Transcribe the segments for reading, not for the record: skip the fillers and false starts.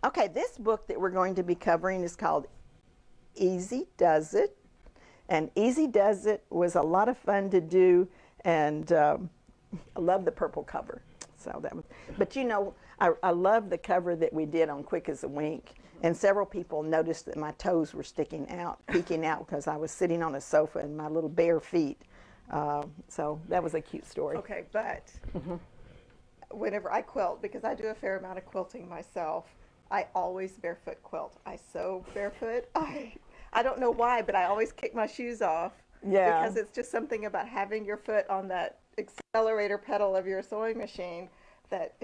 Okay, this book that we're going to be covering is called Easy Does It. And Easy Does It was a lot of fun to do, and I love the purple cover. So that was, but you know, I love the cover that we did on Quick as a Wink. And several people noticed that my toes were sticking out, peeking out, because I was sitting on a sofa in my little bare feet. So that was a cute story. Okay, but whenever I quilt, because I do a fair amount of quilting myself, I always barefoot quilt. I sew barefoot. I don't know why, but I always kick my shoes off. Yeah. Because it's just something about having your foot on that accelerator pedal of your sewing machine that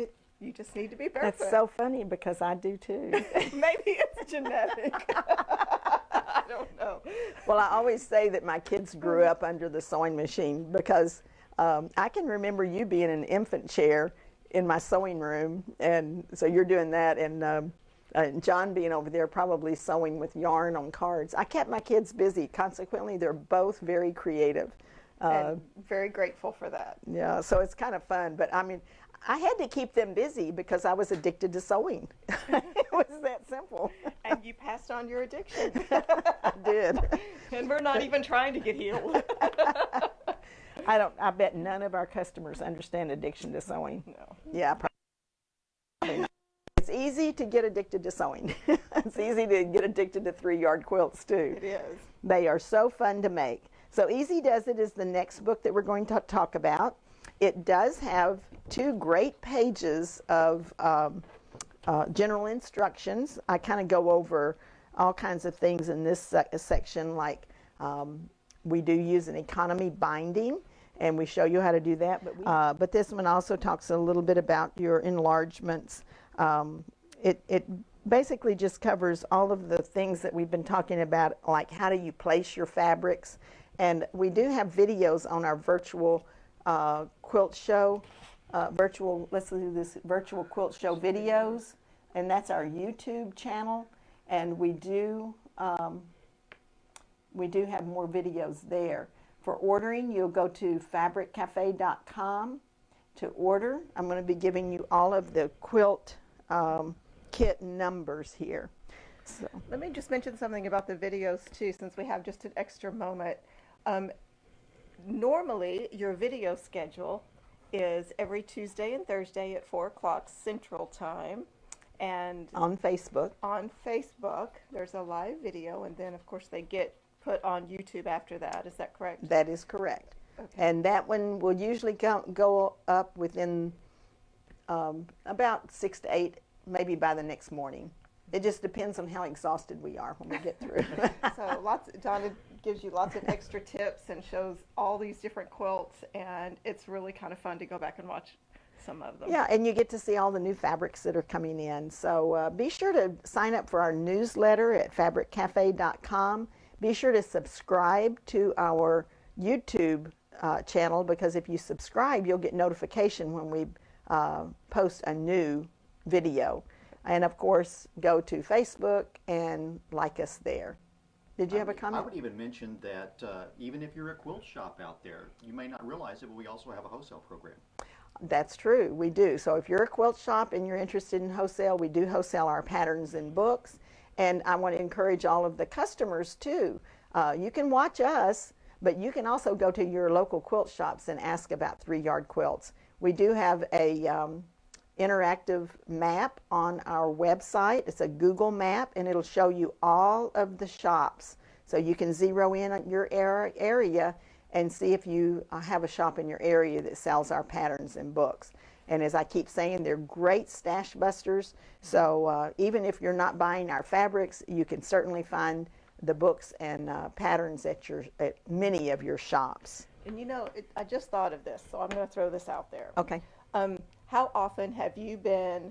you just need to be barefoot. That's so funny because I do too. Maybe it's genetic. I don't know. Well, I always say that my kids grew up under the sewing machine because I can remember you being in an infant chair in my sewing room, and so you're doing that, and John being over there probably sewing with yarn on cards. I kept my kids busy. Consequently, they're both very creative. And very grateful for that. Yeah, so it's kind of fun. But I mean, I had to keep them busy because I was addicted to sewing. It was that simple. And you passed on your addiction. I did. And we're not even trying to get healed. I bet none of our customers understand addiction to sewing. No. Yeah, probably not. It's easy to get addicted to sewing. It's easy to get addicted to 3-yard quilts too. It is. They are so fun to make. So Easy Does It is the next book that we're going to talk about. It does have 2 great pages of general instructions. I kind of go over all kinds of things in this section, like we do use an economy binding, and we show you how to do that. But this one also talks a little bit about your enlargements. It basically just covers all of the things that we've been talking about, like how do you place your fabrics. And we do have videos on our virtual quilt show, let's do this, virtual quilt show videos, and that's our YouTube channel. And we do have more videos there. For ordering, you'll go to fabriccafe.com to order. I'm going to be giving you all of the quilt kit numbers here. So. Let me just mention something about the videos too, since we have just an extra moment. Normally, your video schedule is every Tuesday and Thursday at 4 o'clock Central Time. And on Facebook. On Facebook, there's a live video, and then, of course, they get put on YouTube after that. Is that correct? That is correct. Okay. And that one will usually go up within about 6 to 8, maybe by the next morning. It just depends on how exhausted we are when we get through. So Donna gives you lots of extra tips and shows all these different quilts, and it's really kind of fun to go back and watch some of them. Yeah, and you get to see all the new fabrics that are coming in. So be sure to sign up for our newsletter at fabriccafe.com. Be sure to subscribe to our YouTube channel, because if you subscribe, you'll get notification when we post a new video. And of course, go to Facebook and like us there. Did you have a comment? I would even mention that even if you're a quilt shop out there, you may not realize it, but we also have a wholesale program. That's true, we do. So if you're a quilt shop and you're interested in wholesale, we do wholesale our patterns and books. And I want to encourage all of the customers too. You can watch us, but you can also go to your local quilt shops and ask about 3-yard quilts. We do have a interactive map on our website. It's a Google map, and it'll show you all of the shops. So you can zero in on your area and see if you have a shop in your area that sells our patterns and books. And as I keep saying, they're great stash busters. So even if you're not buying our fabrics, you can certainly find the books and patterns at many of your shops. And you know, I just thought of this, so I'm going to throw this out there. Okay. How often have you been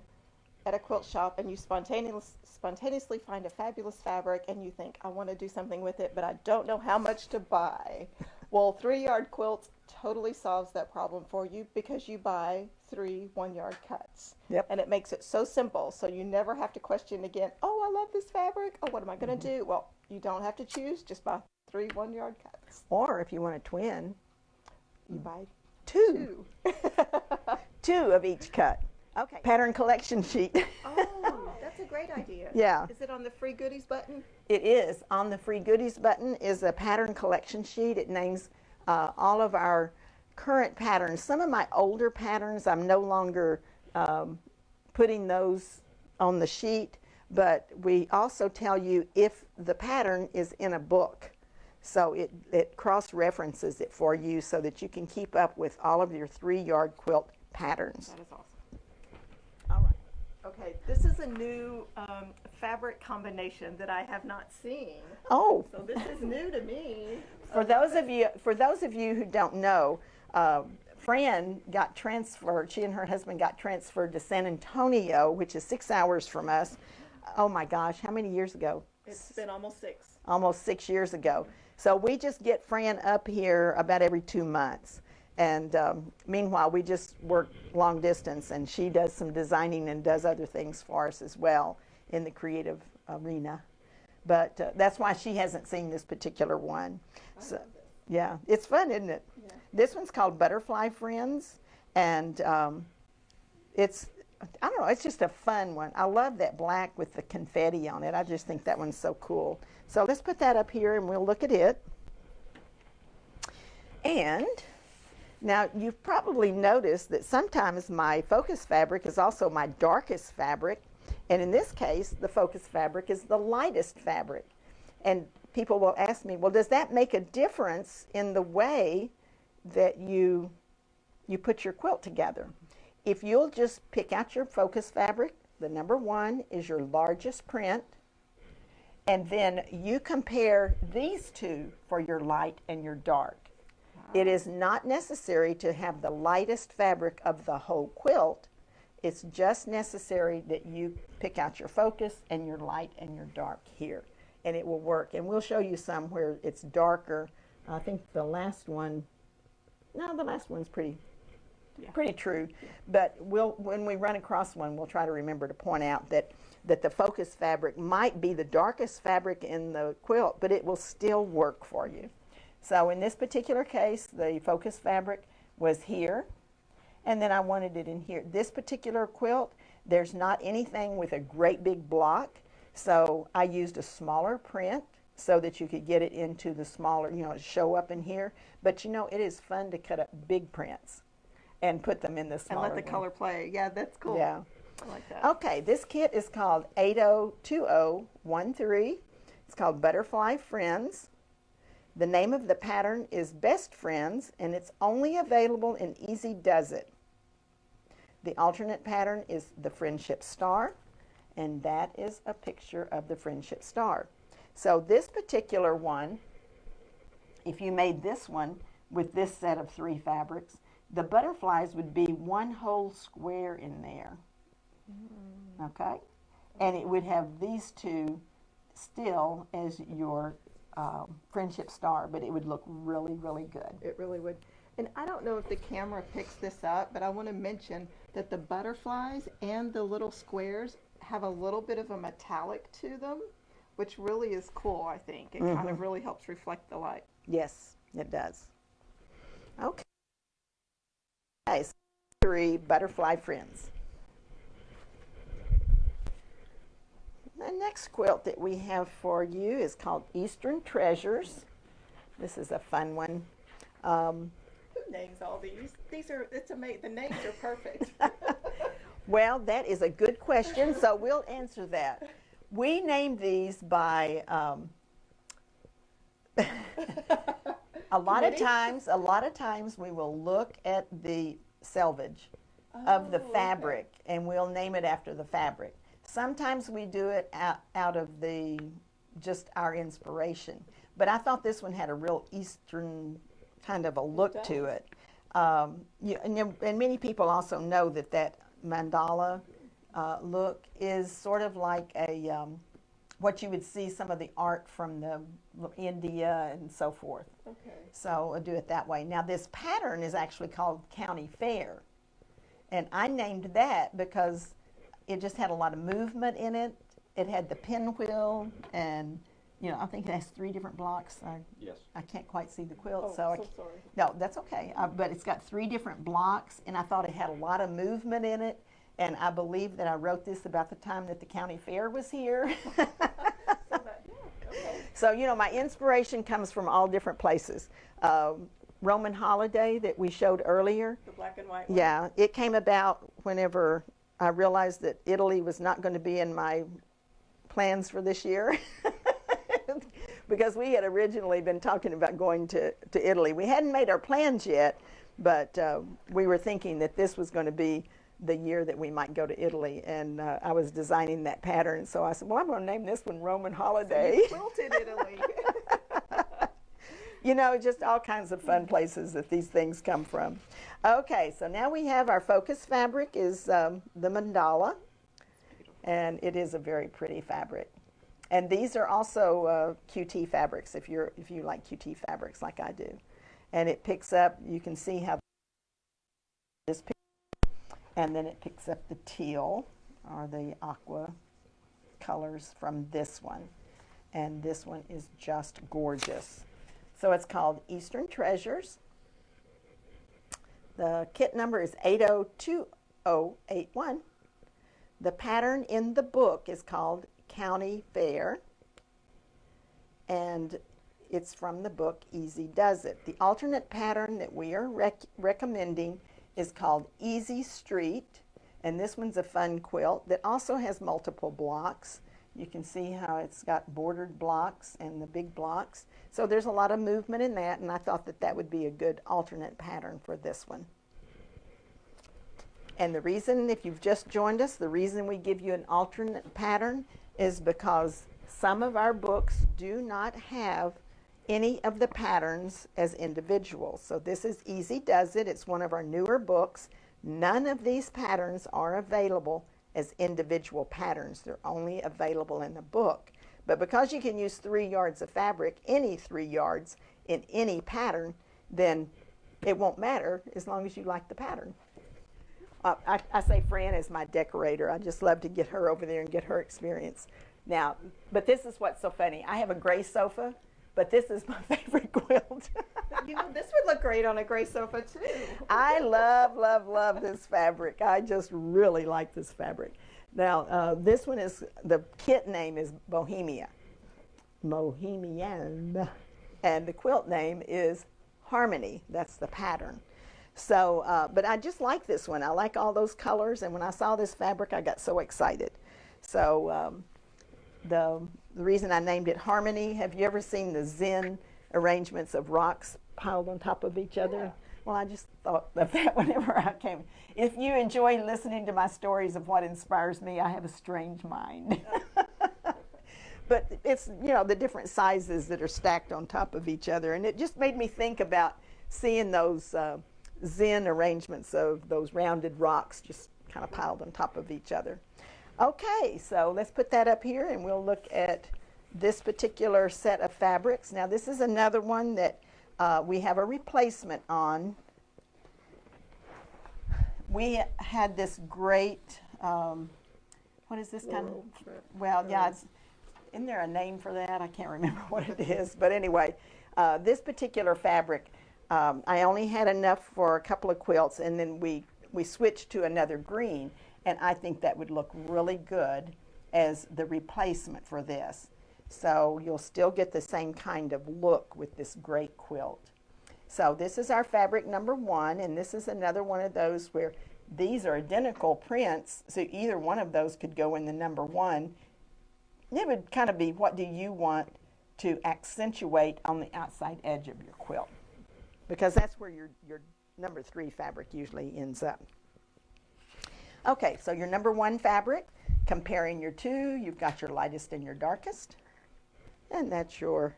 at a quilt shop and you spontaneously find a fabulous fabric and you think, I want to do something with it, but I don't know how much to buy? Well, 3-yard quilts totally solves that problem for you, because you buy 3 1-yard cuts. Yep. And it makes it so simple, so you never have to question again, oh, I love this fabric. Oh, what am I going to do? Well, you don't have to choose. Just buy 3 1-yard cuts. Or if you want a twin, you buy 2. 2 of each cut. Okay. Pattern collection sheet. Oh, that's a great idea. Yeah. Is it on the free goodies button? It is. On the free goodies button is a pattern collection sheet. It names all of our current patterns. Some of my older patterns, I'm no longer putting those on the sheet, but we also tell you if the pattern is in a book. So it cross-references it for you so that you can keep up with all of your 3-yard quilt patterns. That is awesome. All right. Okay, this is a new fabric combination that I have not seen. Oh. So this is new to me. For those of you who don't know, Fran got transferred. She and her husband got transferred to San Antonio, which is 6 hours from us. Oh my gosh, how many years ago? It's been almost 6. Almost 6 years ago. So we just get Fran up here about every 2 months. And meanwhile, we just work long distance, and she does some designing and does other things for us as well in the creative arena. But that's why she hasn't seen this particular one. So, yeah, it's fun, isn't it? Yeah. This one's called Butterfly Friends, and it's, I don't know, it's just a fun one. I love that black with the confetti on it. I just think that one's so cool. So let's put that up here, and we'll look at it. And now, you've probably noticed that sometimes my focus fabric is also my darkest fabric, and in this case, the focus fabric is the lightest fabric. And people will ask me, well, does that make a difference in the way that you put your quilt together? If you'll just pick out your focus fabric, the number 1 is your largest print, and then you compare these two for your light and your dark. It is not necessary to have the lightest fabric of the whole quilt. It's just necessary that you pick out your focus and your light and your dark here, and it will work. And we'll show you some where it's darker. I think the last one, no, the last one's pretty true. But when we run across one, we'll try to remember to point out that the focus fabric might be the darkest fabric in the quilt, but it will still work for you. So in this particular case, the focus fabric was here, and then I wanted it in here. This particular quilt, there's not anything with a great big block, so I used a smaller print so that you could get it into the smaller, show up in here. But it is fun to cut up big prints and put them in the smaller And let the color play. Yeah, that's cool. Yeah. I like that. Okay, this kit is called 802013. It's called Butterfly Friends. The name of the pattern is Best Friends, and it's only available in Easy Does It. The alternate pattern is the Friendship Star, and that is a picture of the Friendship Star. So this particular one, if you made this one with this set of 3 fabrics, the butterflies would be one whole square in there. Okay? And it would have these two still as your Friendship Star, but it would look really, really good. It really would. And I don't know if the camera picks this up, but I want to mention that the butterflies and the little squares have a little bit of a metallic to them, which really is cool, I think. It kind of really helps reflect the light. Yes, it does. Okay. So 3 Butterfly Friends. The next quilt that we have for you is called Eastern Treasures. This is a fun one. Who names all these? It's amazing. The names are perfect. Well, that is a good question, so we'll answer that. We named these by a lot of times we will look at the selvage of the fabric, and we'll name it after the fabric. Sometimes we do it out of just our inspiration. But I thought this one had a real Eastern kind of a look to it. And many people also know that mandala look is sort of like a what you would see some of the art from India and so forth. Okay. So I'll do it that way. Now this pattern is actually called County Fair. And I named that because it just had a lot of movement in it. It had the pinwheel, and I think it has 3 different blocks. Yes. I can't quite see the quilt, Oh, so so sorry. no, that's okay. But it's got 3 different blocks, and I thought it had a lot of movement in it, And I believe that I wrote this about the time that the county fair was here. So, you know, my inspiration comes from all different places. Roman holiday that we showed earlier. The black and white one. Yeah, it came about whenever I realized that Italy was not going to be in my plans for this year. Because we had originally been talking about going to Italy. We hadn't made our plans yet, but we were thinking that this was going to be the year that we might go to Italy. And I was designing that pattern. So I said, well, I'm going to name this one Roman Holiday. So you quilted Italy. You know, just all kinds of fun places that these things come from. Okay, so now we have our focus fabric is the mandala. And it is a very pretty fabric. And these are also QT fabrics, if you like QT fabrics like I do. And it picks up, you can see how this picks up, and then it picks up the teal or the aqua colors from this one. And this one is just gorgeous. So it's called Eastern Treasures. The kit number is 802081. The pattern in the book is called County Fair, and it's from the book Easy Does It. The alternate pattern that we are recommending is called Easy Street, and this one's a fun quilt that also has multiple blocks. You can see how it's got bordered blocks and the big blocks. So there's a lot of movement in that, and I thought that that would be a good alternate pattern for this one. And the reason, if you've just joined us, the reason we give you an alternate pattern is because some of our books do not have any of the patterns as individuals. So this is Easy Does It. It's one of our newer books. None of these patterns are available as individual patterns. They're only available in the book. But because you can use 3 yards of fabric, any 3 yards in any pattern, then it won't matter as long as you like the pattern. I say Fran is my decorator. I just love to get her over there and get her experience. Now, but this is what's so funny. I have a gray sofa, but this is my favorite quilt. You know, this would look great on a gray sofa, too. I love, love, love this fabric. I just really like this fabric. Now, this one is, the kit name is Bohemian. And the quilt name is Harmony. That's the pattern. So, but I just like this one. I like all those colors, and when I saw this fabric, I got so excited. So, the reason I named it Harmony, have you ever seen the Zen arrangements of rocks piled on top of each other? Yeah. Well, I just thought of that whenever I came. If you enjoy listening to my stories of what inspires me, I have a strange mind. But it's, you know, the different sizes that are stacked on top of each other, and it just made me think about seeing those Zen arrangements of those rounded rocks just kind of piled on top of each other. Okay, so let's put that up here and we'll look at this particular set of fabrics. Now this is another one that we have a replacement on. We had this great, what is this kind of, well, yeah, isn't there a name for that? I can't remember what it is, but anyway, this particular fabric, I only had enough for a couple of quilts, and then we switched to another green, and I think that would look really good as the replacement for this. So you'll still get the same kind of look with this great quilt. So this is our fabric number 1, and this is another one of those where these are identical prints, so either one of those could go in the number 1. It would kind of be, what do you want to accentuate on the outside edge of your quilt? Because that's where your number 3 fabric usually ends up. Okay, so your number 1 fabric, comparing your 2, you've got your lightest and your darkest. And that's your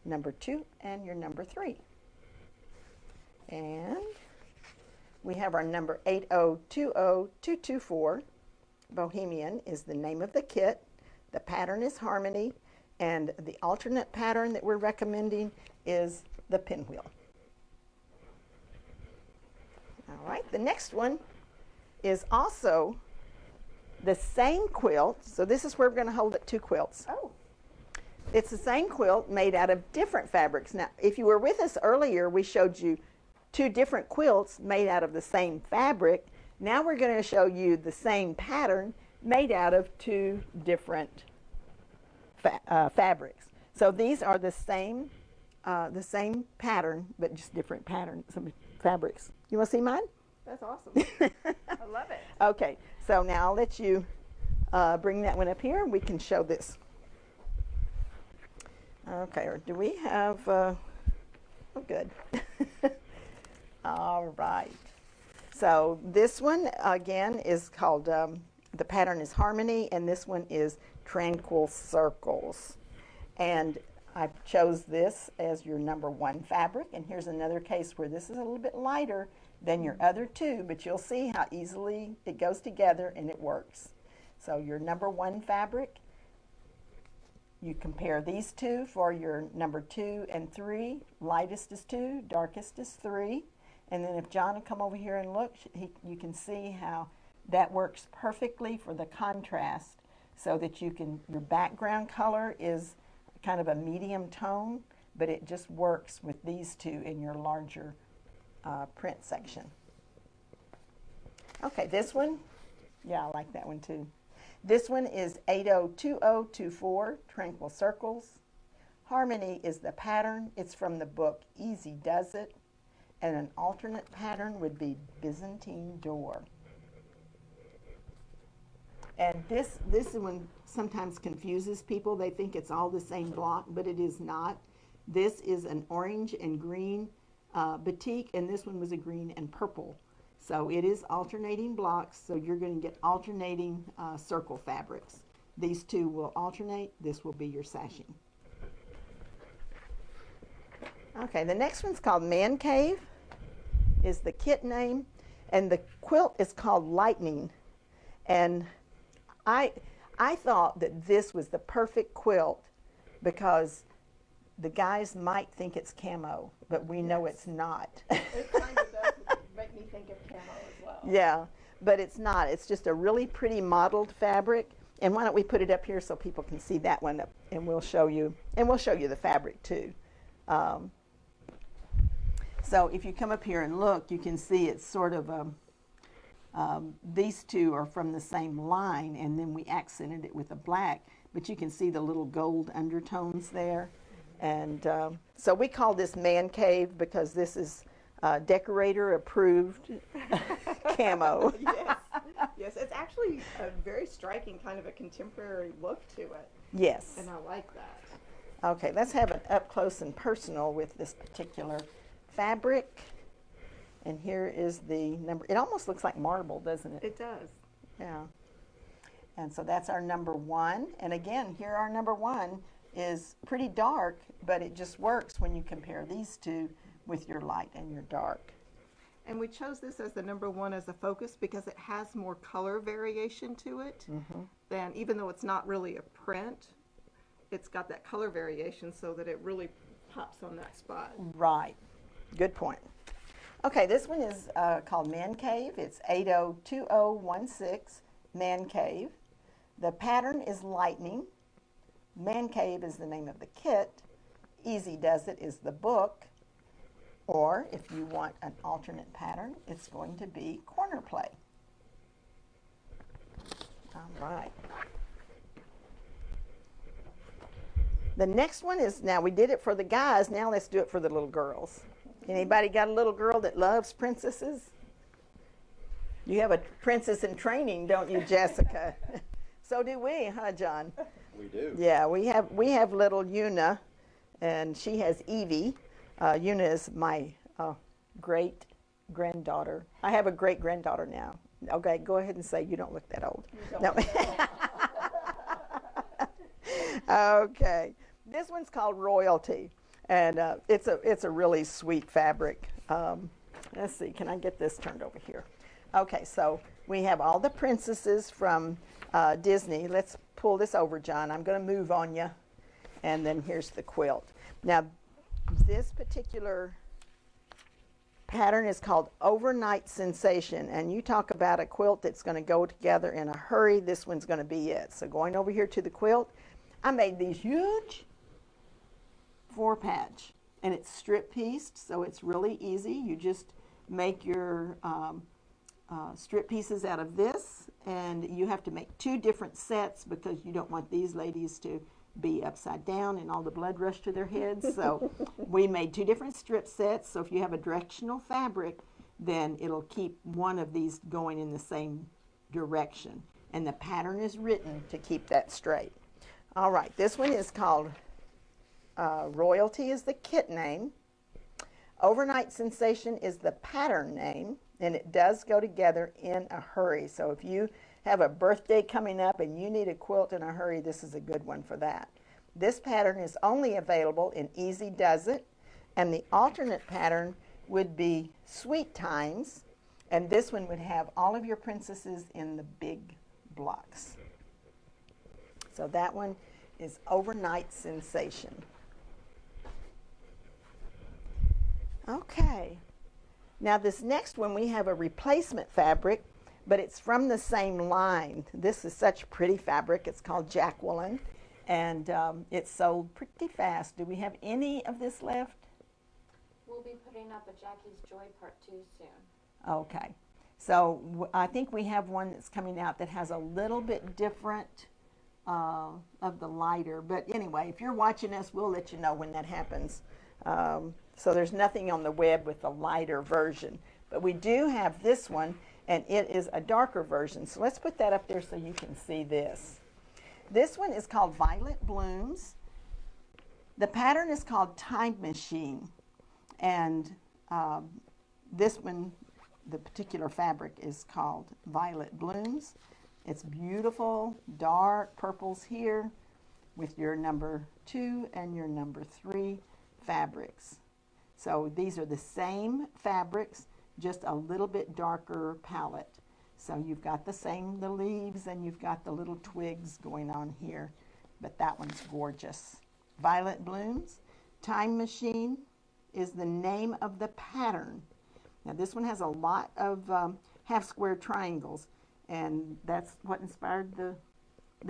number 2 and your number 3. And we have our number 8020224. Bohemian is the name of the kit. The pattern is Harmony, and the alternate pattern that we're recommending is the pinwheel. All right, the next one is also the same quilt. So this is where we're going to hold it 2 quilts. Oh. It's the same quilt made out of different fabrics. Now, if you were with us earlier, we showed you 2 different quilts made out of the same fabric. Now we're going to show you the same pattern made out of two different fabrics. So these are the same pattern, but just different patterns, some fabrics. You want to see mine? That's awesome. I love it. Okay, so now I'll let you bring that one up here and we can show this. Okay, or do we have, oh good. All right. So this one, again, is called, the pattern is Harmony, and this one is Tranquil Circles. And I chose this as your number 1 fabric, and here's another case where this is a little bit lighter than your other two, but you'll see how easily it goes together and it works. So your number 1 fabric, you compare these two for your number 2 and 3. Lightest is 2, darkest is 3. And then if John will come over here and look, you can see how that works perfectly for the contrast, so that you can, your background color is kind of a medium tone, but it just works with these two in your larger print section. Okay, this one, yeah, I like that one too. This one is 802024, Tranquil Circles. Harmony is the pattern. It's from the book Easy Does It. And an alternate pattern would be Byzantine Door. And this one sometimes confuses people. They think it's all the same block, but it is not. This is an orange and green batik, and this one was a green and purple. So it is alternating blocks, so you're going to get alternating circle fabrics. These two will alternate. This will be your sashing. Okay, the next one's called Man Cave, is the kit name, and the quilt is called Lightning. And I thought that this was the perfect quilt because the guys might think it's camo, but we know it's not. It kind of does make me think of camo as well. Yeah, but it's not. It's just a really pretty mottled fabric. And why don't we put it up here so people can see that one up, and we'll show you the fabric too. So if you come up here and look, you can see it's sort of these two are from the same line, and then we accented it with a black, but you can see the little gold undertones there. And so we call this Man Cave because this is decorator approved camo. Yes. Yes, it's actually a very striking kind of a contemporary look to it. Yes. And I like that. Okay, let's have an up close and personal with this particular fabric. And here is the number. It almost looks like marble, doesn't it? It does. Yeah. And so that's our number 1. And again, here our number 1 is pretty dark, but it just works when you compare these two with your light and your dark. And we chose this as the number 1 as a focus because it has more color variation to it than, even though it's not really a print, it's got that color variation so that it really pops on that spot. Right. Good point. Okay, this one is called Man Cave. It's 802016, Man Cave. The pattern is Lightning. Man Cave is the name of the kit. Easy Does It is the book. Or if you want an alternate pattern, it's going to be Corner Play. All right. The next one is, now we did it for the guys, now let's do it for the little girls. Anybody got a little girl that loves princesses? You have a princess in training, don't you, Jessica? So do we, huh, John? We do. Yeah, we have little Una, and she has Evie. Una is my great granddaughter. I have a great granddaughter now. Okay, go ahead and say you don't look that old. No. Okay, this one's called Royalty, and it's a really sweet fabric. Let's see, can I get this turned over here? Okay, so we have all the princesses from Disney. Let's pull this over, John. I'm going to move on you, and then here's the quilt. Now, this particular pattern is called Overnight Sensation, and you talk about a quilt that's going to go together in a hurry. This one's going to be it. So going over here to the quilt, I made these huge 4-patch, and it's strip pieced, so it's really easy. You just make your strip pieces out of this, and you have to make 2 different sets because you don't want these ladies to be upside down and all the blood rush to their heads. So we made 2 different strip sets. So if you have a directional fabric, then it'll keep one of these going in the same direction. And the pattern is written to keep that straight. All right, this one is called Royalty is the kit name. Overnight Sensation is the pattern name, and it does go together in a hurry. So if you have a birthday coming up and you need a quilt in a hurry, this is a good one for that. This pattern is only available in Easy Does It, and the alternate pattern would be Sweet Times, and this one would have all of your princesses in the big blocks. So that one is Overnight Sensation. Okay, now this next one we have a replacement fabric, but it's from the same line. This is such pretty fabric. It's called Jacqueline, and it's sold pretty fast. Do we have any of this left? We'll be putting up a Jackie's Joy Part 2 soon. Okay, so I think we have one that's coming out that has a little bit different of the lighter. But anyway, if you're watching us, we'll let you know when that happens. So there's nothing on the web with the lighter version. But we do have this one, and it is a darker version. So let's put that up there so you can see this. This one is called Violet Blooms. The pattern is called Time Machine. And this one, the particular fabric is called Violet Blooms. It's beautiful, dark purples here with your number 2 and your number 3 fabrics. So these are the same fabrics, just a little bit darker palette. So you've got the leaves and you've got the little twigs going on here, but that one's gorgeous. Violet Blooms. Time Machine is the name of the pattern. Now this one has a lot of half square triangles, and that's what inspired the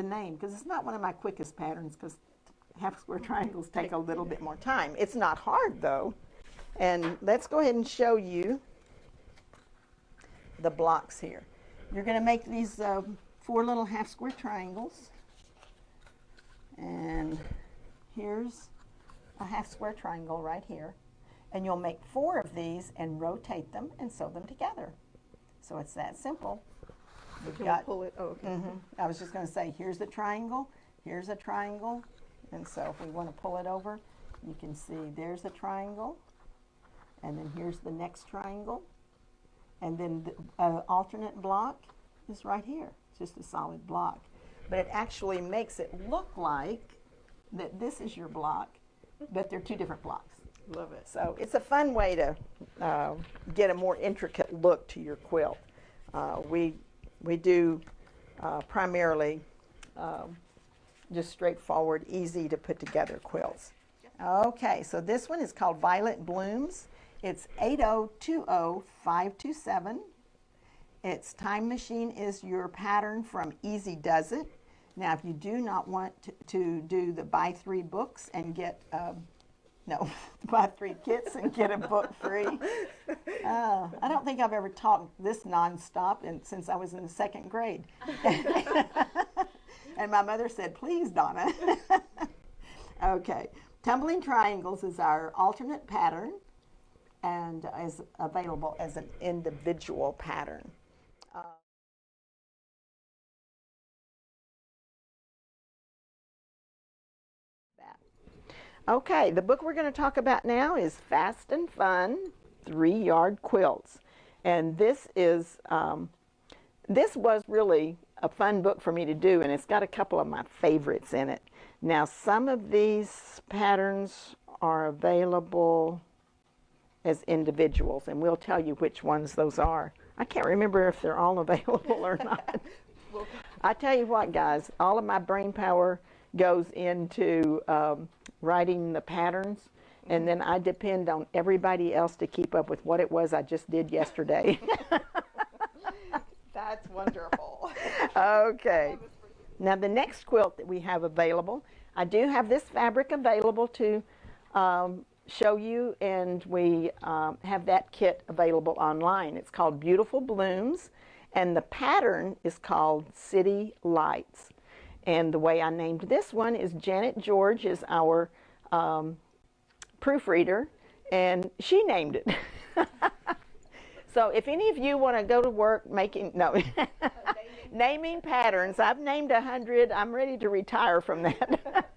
name, because it's not one of my quickest patterns because half square triangles take a little bit more time. It's not hard though. And let's go ahead and show you the blocks here. You're going to make these 4 little half square triangles, and here's a half square triangle right here, and you'll make 4 of these and rotate them and sew them together. So it's that simple. We've got, pull it. Oh, okay. I was just going to say, here's a triangle, here's a triangle, and so if we want to pull it over, you can see there's a triangle, and then here's the next triangle, and then the alternate block is right here. It's just a solid block. But it actually makes it look like that this is your block, but they're 2 different blocks. Love it. So it's a fun way to get a more intricate look to your quilt. We do primarily just straightforward, easy to put together quilts. Okay, so this one is called Violet Blooms. It's 8020527. Its Time Machine is your pattern from Easy Does It. Now, if you do not want to do the buy 3 books and get, buy 3 kits and get a book free. I don't think I've ever taught this nonstop since I was in the 2nd grade. And my mother said, please, Donna. Okay, Tumbling Triangles is our alternate pattern and is available as an individual pattern. Okay, the book we're going to talk about now is Fast and Fun 3-Yard Quilts. And this was really a fun book for me to do, and it's got a couple of my favorites in it. Now, some of these patterns are available as individuals, and we'll tell you which ones those are. I can't remember if they're all available or not. I tell you what, guys, all of my brain power goes into writing the patterns, and then I depend on everybody else to keep up with what it was I just did yesterday. That's wonderful. Okay. Now the next quilt that we have available, I do have this fabric available to show you, and we have that kit available online. It's called Beautiful Blooms, and the pattern is called City Lights. And the way I named this one is Janet George is our proofreader, and she named it. So if any of you want to go to work making, no, naming patterns, I've named 100. I'm ready to retire from that.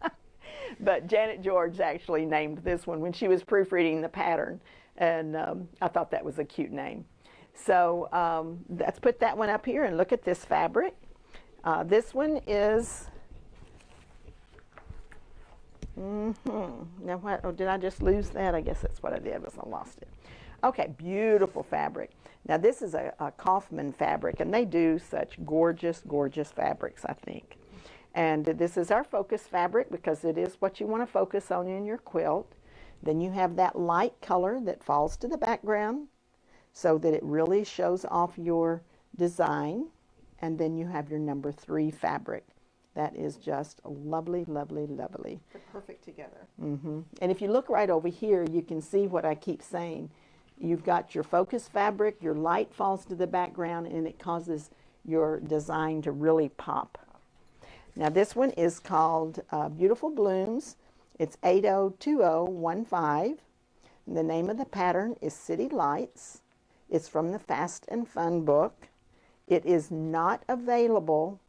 But Janet George actually named this one when she was proofreading the pattern, and I thought that was a cute name. So let's put that one up here and look at this fabric. This one is, now what, oh, did I just lose that? I guess that's what I did, was I lost it. Okay, beautiful fabric. Now this is a Kaufman fabric, and they do such gorgeous, gorgeous fabrics, I think. And this is our focus fabric because it is what you want to focus on in your quilt. Then you have that light color that falls to the background so that it really shows off your design. And then you have your number 3 fabric. That is just lovely, lovely, lovely. They're perfect together. And if you look right over here, you can see what I keep saying. You've got your focus fabric, your light falls to the background, and it causes your design to really pop. Now this one is called Beautiful Blooms. It's 802015. And the name of the pattern is City Lights. It's from the Fast and Fun book. It is not available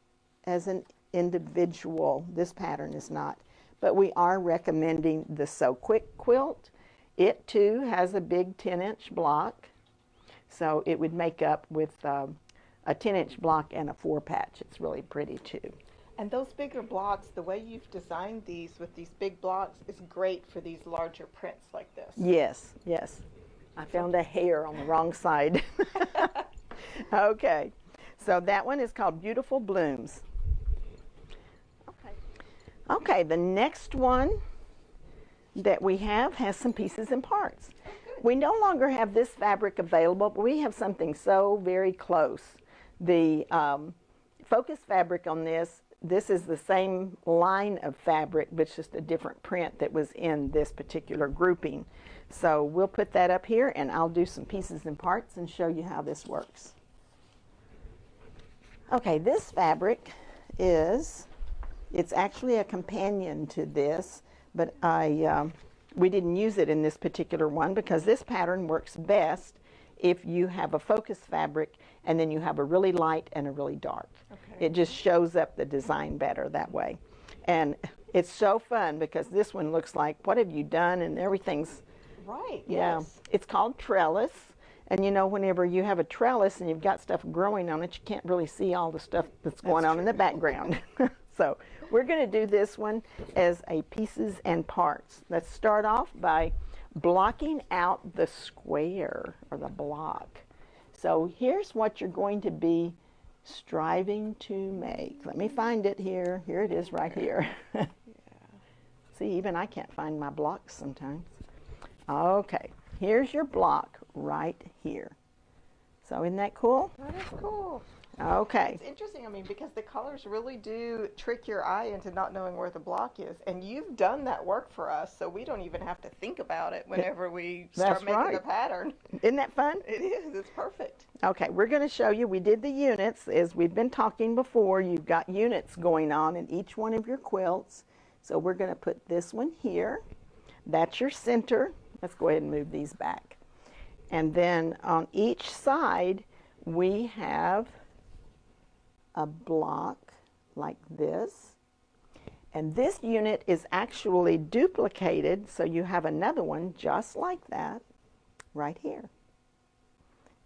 as an individual. This pattern is not. But we are recommending the So Quick quilt. It too has a big 10-inch block. So it would make up with a 10-inch block and a 4-patch. It's really pretty too. And those bigger blocks, the way you've designed these with these big blocks is great for these larger prints like this. Yes, yes. I found a hair on the wrong side. Okay, so that one is called Beautiful Blooms. Okay, the next one that we have has some pieces and parts. We no longer have this fabric available, but we have something so very close. The focus fabric on this is the same line of fabric, but it's just a different print that was in this particular grouping. So we'll put that up here, and I'll do some pieces and parts and show you how this works. Okay, this fabric it's actually a companion to this, but we didn't use it in this particular one because this pattern works best if you have a focus fabric and then you have a really light and a really dark. Okay. It just shows up the design better that way. And it's so fun because this one looks like, what have you done? And everything's, right, yeah. Yes. It's called trellis. And you know, whenever you have a trellis and you've got stuff growing on it, you can't really see all the stuff that's going on in the background. So we're going to do this one as a pieces and parts. Let's start off by blocking out the square or the block. So here's what you're going to be striving to make. Let me find it here. Here it is right here. Yeah. See, even I can't find my blocks sometimes. Okay, here's your block right here. So isn't that cool? That is cool. Okay. It's interesting, I mean, because the colors really do trick your eye into not knowing where the block is. And you've done that work for us, so we don't even have to think about it whenever we start making the pattern. Isn't that fun? It is. It's perfect. Okay, we're going to show you. We did the units. As we've been talking before, you've got units going on in each one of your quilts. So we're going to put this one here. That's your center. Let's go ahead and move these back. And then on each side, we have a block like this, and this unit is actually duplicated, so you have another one just like that right here,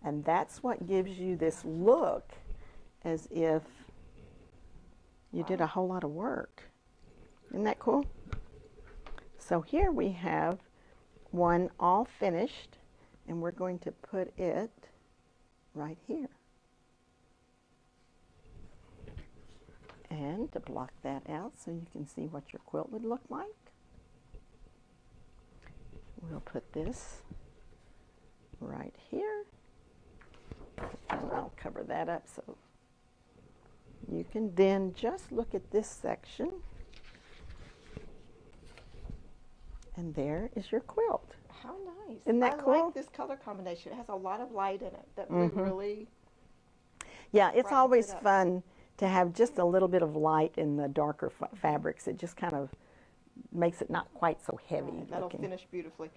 and that's what gives you this look as if you did a whole lot of work. Isn't that cool? So here we have one all finished, and we're going to put it right here. And to block that out so you can see what your quilt would look like, we'll put this right here. And I'll cover that up so you can then just look at this section And there is your quilt. How nice. Isn't that I cool? like this color combination. It has a lot of light in it that would really, Yeah, it's brightens always it up. fun to have just a little bit of light in the darker fabrics. It just kind of makes it not quite so heavy that'll looking. finish beautifully.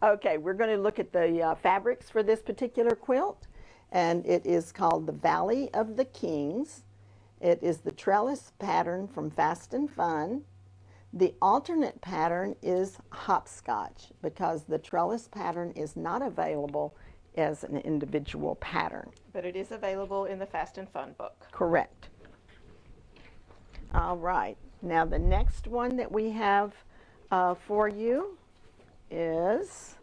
Okay, we're going to look at the fabrics for this particular quilt, and it is called the Valley of the Kings. It is the Trellis Pattern from Fast and Fun. The alternate pattern is Hopscotch because the Trellis Pattern is not available as an individual pattern. But it is available in the Fast and Fun book. Correct. All right. Now the next one that we have for you is,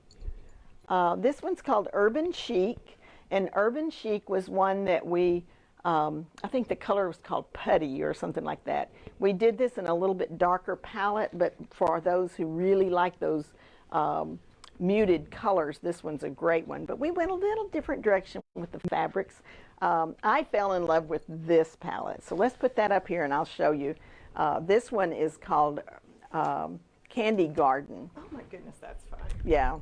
this one's called Urban Chic. And Urban Chic was one that we, I think the color was called Putty or something like that. We did this in a little bit darker palette, but for those who really like those muted colors, this one's a great one. But we went a little different direction with the fabrics. I fell in love with this palette. So let's put that up here and I'll show you. This one is called Candy Garden. Oh my goodness, that's fun. Yeah.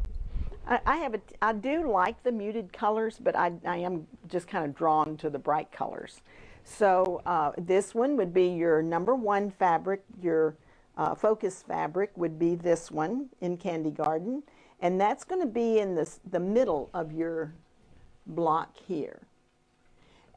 I do like the muted colors, but I am just kind of drawn to the bright colors. So this one would be your number one fabric. Your focus fabric would be this one in Candy Garden. And that's going to be in the middle of your block here.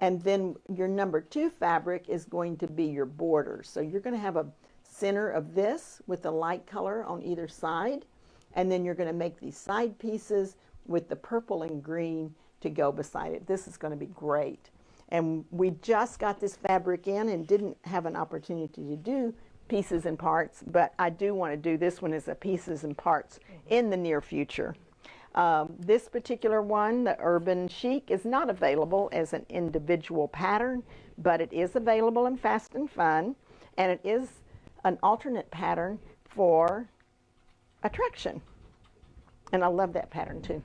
And then your number two fabric is going to be your border. So you're going to have a center of this with the light color on either side. And then you're going to make these side pieces with the purple and green to go beside it. This is going to be great. And we just got this fabric in and didn't have an opportunity to do pieces and parts, but I do want to do this one as a pieces and parts in the near future. This particular one, the Urban Chic, is not available as an individual pattern, but it is available in Fast and Fun, and it is an alternate pattern for Attraction. And I love that pattern too.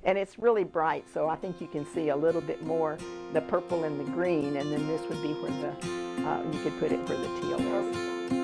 And it's really bright, so I think you can see a little bit more the purple and the green, and then this would be where the you could put it where the teal is.